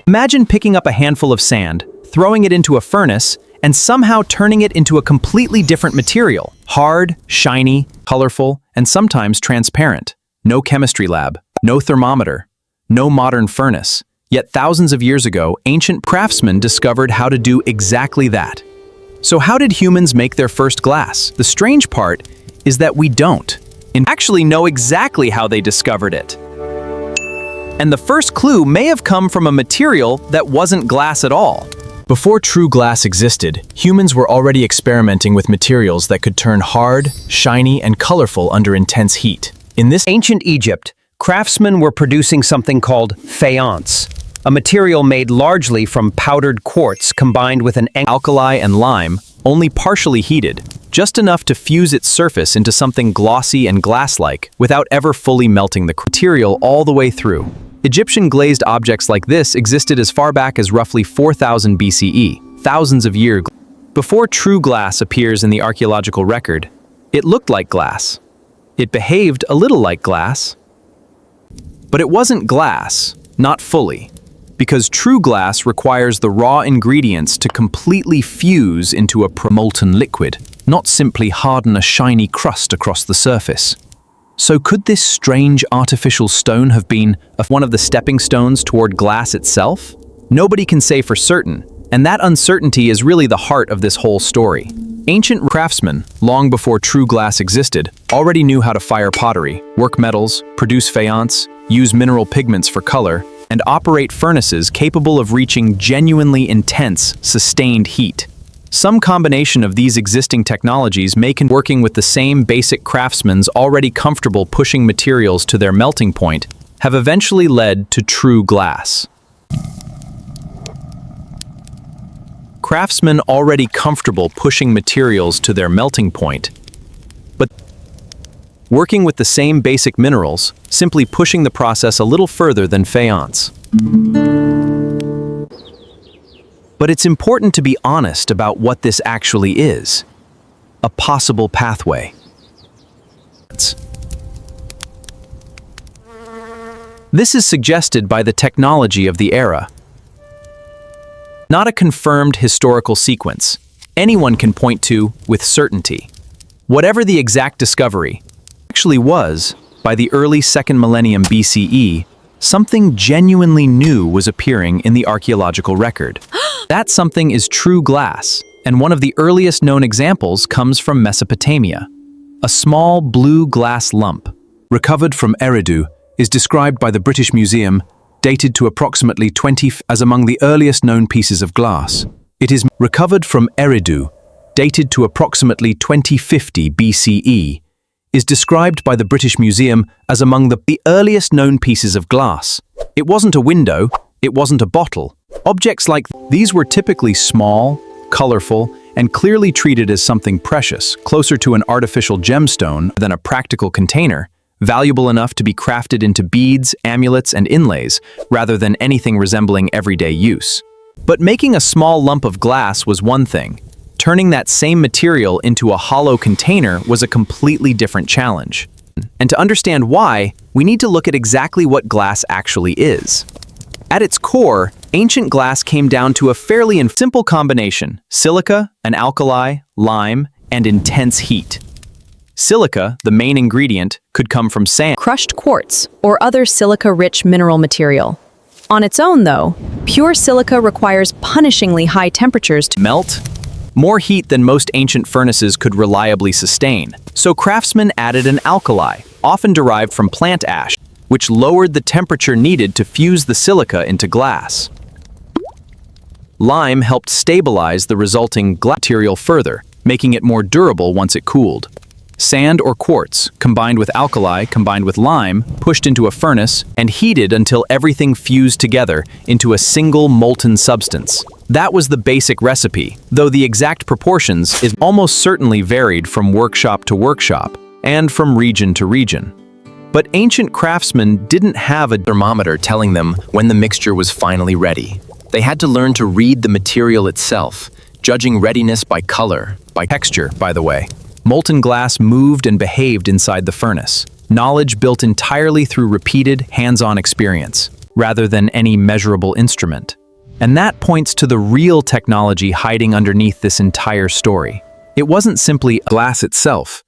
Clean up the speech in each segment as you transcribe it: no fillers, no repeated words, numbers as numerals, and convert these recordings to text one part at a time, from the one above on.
Imagine picking up a handful of sand, throwing it into a furnace, and somehow turning it into a completely different material. Hard, shiny, colorful, and sometimes transparent. No chemistry lab, no thermometer, no modern furnace. Yet thousands of years ago, ancient craftsmen discovered how to do exactly that. So how did humans make their first glass? The strange part is that we don't actually know exactly how they discovered it. And the first clue may have come from a material that wasn't glass at all. Before true glass existed, humans were already experimenting with materials that could turn hard, shiny, and colorful under intense heat. In this ancient Egypt, craftsmen were producing something called faience, a material made largely from powdered quartz combined with an alkali and lime, only partially heated, just enough to fuse its surface into something glossy and glass-like without ever fully melting the material all the way through. Egyptian glazed objects like this existed as far back as roughly 4000 BCE, thousands of years before true glass appears in the archaeological record. It looked like glass. It behaved a little like glass. But it wasn't glass, not fully, because true glass requires the raw ingredients to completely fuse into a molten liquid, not simply harden a shiny crust across the surface. So could this strange artificial stone have been one of the stepping stones toward glass itself? Nobody can say for certain, and that uncertainty is really the heart of this whole story. Ancient craftsmen, long before true glass existed, already knew how to fire pottery, work metals, produce faience, use mineral pigments for color, and operate furnaces capable of reaching genuinely intense, sustained heat. Some combination of these existing technologies working with the same basic craftsmen already comfortable pushing materials to their melting point have eventually led to true glass. Craftsmen already comfortable pushing materials to their melting point, but working with the same basic minerals, simply pushing the process a little further than faience. But it's important to be honest about what this actually is. A possible pathway. This is suggested by the technology of the era. Not a confirmed historical sequence. Anyone can point to with certainty. Whatever the exact discovery actually was, by the early 2nd millennium BCE, something genuinely new was appearing in the archaeological record. That something is true glass, and one of the earliest known examples comes from Mesopotamia. A small blue glass lump, recovered from Eridu, is described by the British Museum, dated to approximately 20 as among the earliest known pieces of glass. It is recovered from Eridu, dated to approximately 2050 BCE, is described by the British Museum as among the earliest known pieces of glass. It wasn't a window, it wasn't a bottle. Objects like these were typically small, colorful, and clearly treated as something precious, closer to an artificial gemstone than a practical container, valuable enough to be crafted into beads, amulets, and inlays, rather than anything resembling everyday use. But making a small lump of glass was one thing. Turning that same material into a hollow container was a completely different challenge. And to understand why, we need to look at exactly what glass actually is. At its core, ancient glass came down to a fairly simple combination: silica, an alkali, lime, and intense heat. Silica, the main ingredient, could come from sand, crushed quartz, or other silica-rich mineral material. On its own, though, pure silica requires punishingly high temperatures to melt, more heat than most ancient furnaces could reliably sustain. So craftsmen added an alkali, often derived from plant ash, which lowered the temperature needed to fuse the silica into glass. Lime helped stabilize the resulting glass material further, making it more durable once it cooled. Sand or quartz, combined with alkali, combined with lime, pushed into a furnace and heated until everything fused together into a single molten substance. That was the basic recipe, though the exact proportions is almost certainly varied from workshop to workshop and from region to region. But ancient craftsmen didn't have a thermometer telling them when the mixture was finally ready. They had to learn to read the material itself, judging readiness by color, by texture, by the way. Molten glass moved and behaved inside the furnace. Knowledge built entirely through repeated, hands-on experience, rather than any measurable instrument. And that points to the real technology hiding underneath this entire story. It wasn't simply glass itself.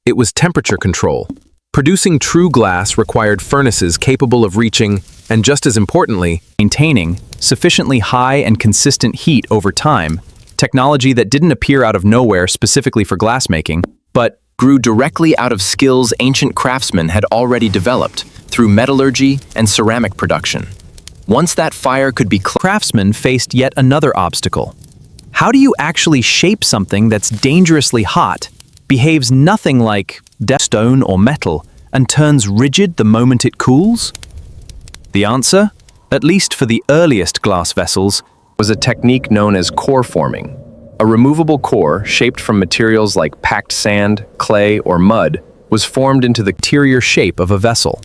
It was temperature control. Producing true glass required furnaces capable of reaching, and just as importantly, maintaining, sufficiently high and consistent heat over time, technology that didn't appear out of nowhere specifically for glassmaking, but grew directly out of skills ancient craftsmen had already developed through metallurgy and ceramic production. Once that fire could be craftsmen faced yet another obstacle. How do you actually shape something that's dangerously hot, behaves nothing like stone or metal, and turns rigid the moment it cools? The answer, at least for the earliest glass vessels, was a technique known as core forming. A removable core, shaped from materials like packed sand, clay, or mud, was formed into the interior shape of a vessel.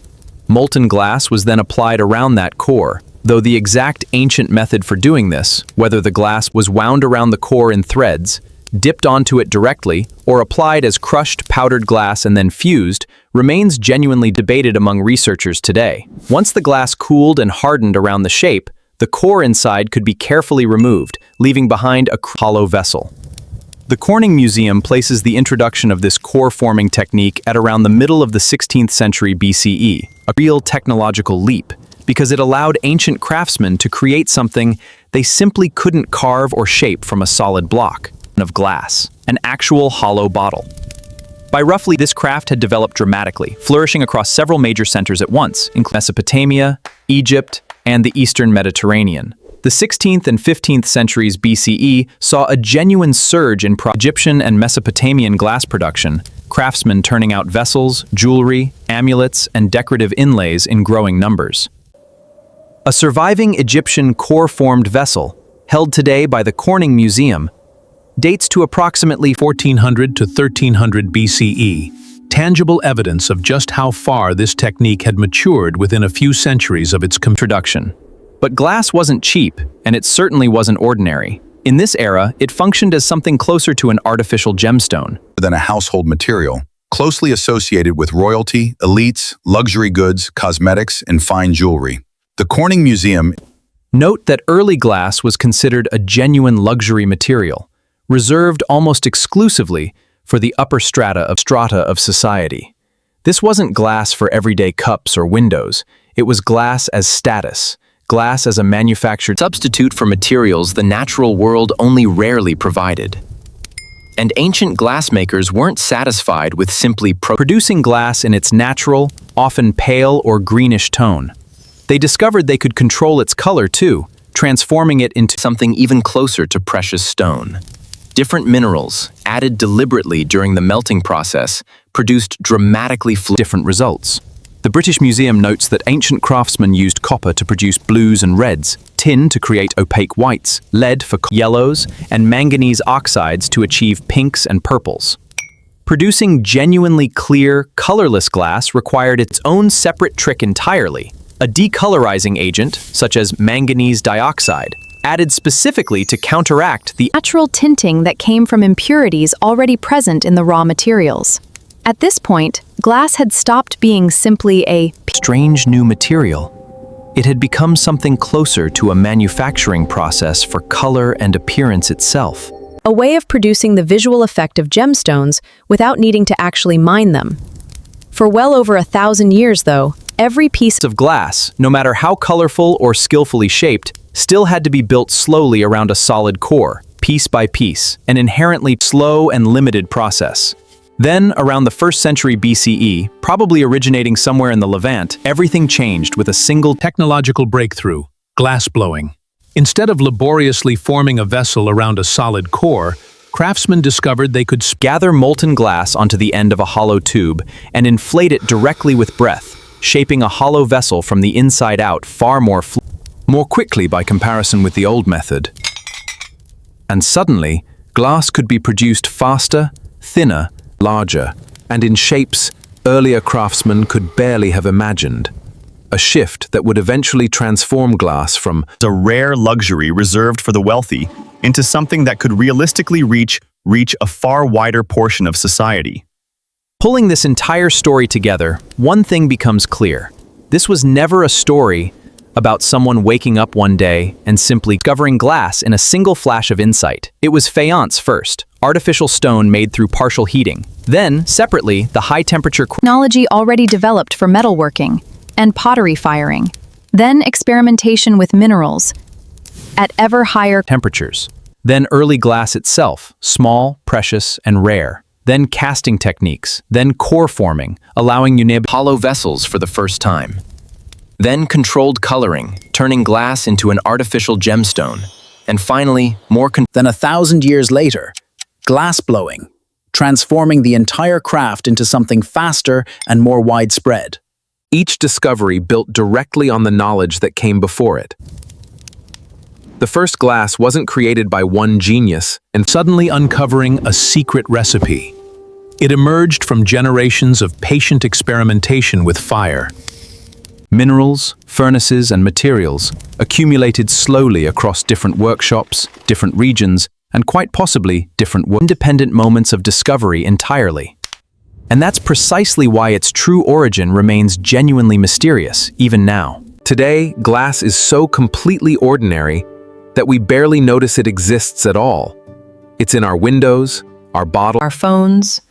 Molten glass was then applied around that core, though the exact ancient method for doing this, whether the glass was wound around the core in threads, dipped onto it directly, or applied as crushed powdered glass and then fused, remains genuinely debated among researchers today. Once the glass cooled and hardened around the shape, the core inside could be carefully removed, leaving behind a hollow vessel. The Corning Museum places the introduction of this core-forming technique at around the middle of the 16th century BCE, a real technological leap, because it allowed ancient craftsmen to create something they simply couldn't carve or shape from a solid block of glass, an actual hollow bottle. By roughly, this craft had developed dramatically, flourishing across several major centers at once, including Mesopotamia, Egypt, and the Eastern Mediterranean. The 16th and 15th centuries BCE saw a genuine surge in Egyptian and Mesopotamian glass production, craftsmen turning out vessels, jewelry, amulets, and decorative inlays in growing numbers. A surviving Egyptian core-formed vessel, held today by the Corning Museum, dates to approximately 1400 to 1300 BCE, tangible evidence of just how far this technique had matured within a few centuries of its introduction. But glass wasn't cheap, and it certainly wasn't ordinary. In this era, it functioned as something closer to an artificial gemstone than a household material, closely associated with royalty, elites, luxury goods, cosmetics, and fine jewelry. The Corning Museum. Note that early glass was considered a genuine luxury material, reserved almost exclusively for the upper strata of society. This wasn't glass for everyday cups or windows. It was glass as status, glass as a manufactured substitute for materials the natural world only rarely provided. And ancient glassmakers weren't satisfied with simply producing glass in its natural, often pale or greenish tone. They discovered they could control its color too, transforming it into something even closer to precious stone. Different minerals, added deliberately during the melting process, produced dramatically different results. The British Museum notes that ancient craftsmen used copper to produce blues and reds, tin to create opaque whites, lead for yellows, and manganese oxides to achieve pinks and purples. Producing genuinely clear, colorless glass required its own separate trick entirely. A decolorizing agent, such as manganese dioxide, added specifically to counteract the natural tinting that came from impurities already present in the raw materials. At this point, glass had stopped being simply a strange new material. It had become something closer to a manufacturing process for color and appearance itself. a way of producing the visual effect of gemstones without needing to actually mine them. For well over 1,000 years, though, every piece of glass, no matter how colorful or skillfully shaped, still had to be built slowly around a solid core, piece by piece, an inherently slow and limited process. Then, around the 1st century BCE, probably originating somewhere in the Levant, everything changed with a single technological breakthrough, glassblowing. Instead of laboriously forming a vessel around a solid core, craftsmen discovered they could gather molten glass onto the end of a hollow tube and inflate it directly with breath, shaping a hollow vessel from the inside out far more quickly by comparison with the old method. And suddenly, glass could be produced faster, thinner, larger, and in shapes earlier craftsmen could barely have imagined. A shift that would eventually transform glass from a rare luxury reserved for the wealthy into something that could realistically reach a far wider portion of society. Pulling this entire story together, one thing becomes clear. This was never a story about someone waking up one day and simply discovering glass in a single flash of insight. It was faience first, artificial stone made through partial heating. Then, separately, the high-temperature Technology already developed for metalworking and pottery firing. Then experimentation with minerals at ever higher temperatures. Then early glass itself, small, precious, and rare. Then casting techniques. Then core forming, allowing hollow vessels for the first time. Then controlled coloring, turning glass into an artificial gemstone. And finally, Then 1,000 years later, glassblowing, transforming the entire craft into something faster and more widespread. each discovery built directly on the knowledge that came before it. The first glass wasn't created by one genius and suddenly uncovering a secret recipe. It emerged from generations of patient experimentation with fire. minerals, furnaces, and materials accumulated slowly across different workshops, different regions, and quite possibly different independent moments of discovery entirely. And that's precisely why its true origin remains genuinely mysterious, even now. Today, glass is so completely ordinary that we barely notice it exists at all. It's in our windows, our bottles, our phones,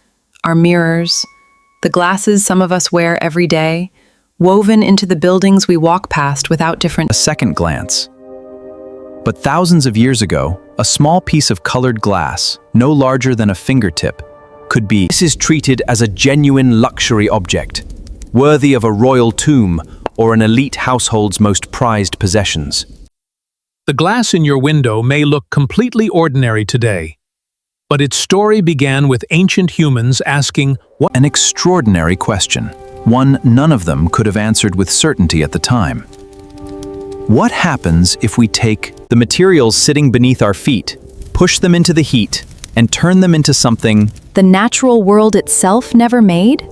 our mirrors, the glasses some of us wear every day, woven into the buildings we walk past without different a second glance. But thousands of years ago, a small piece of colored glass, no larger than a fingertip, could be. This is treated as a genuine luxury object, worthy of a royal tomb or an elite household's most prized possessions. The glass in your window may look completely ordinary today, but its story began with ancient humans asking, what? An extraordinary question, one none of them could have answered with certainty at the time. What happens if we take the materials sitting beneath our feet, push them into the heat, and turn them into something the natural world itself never made?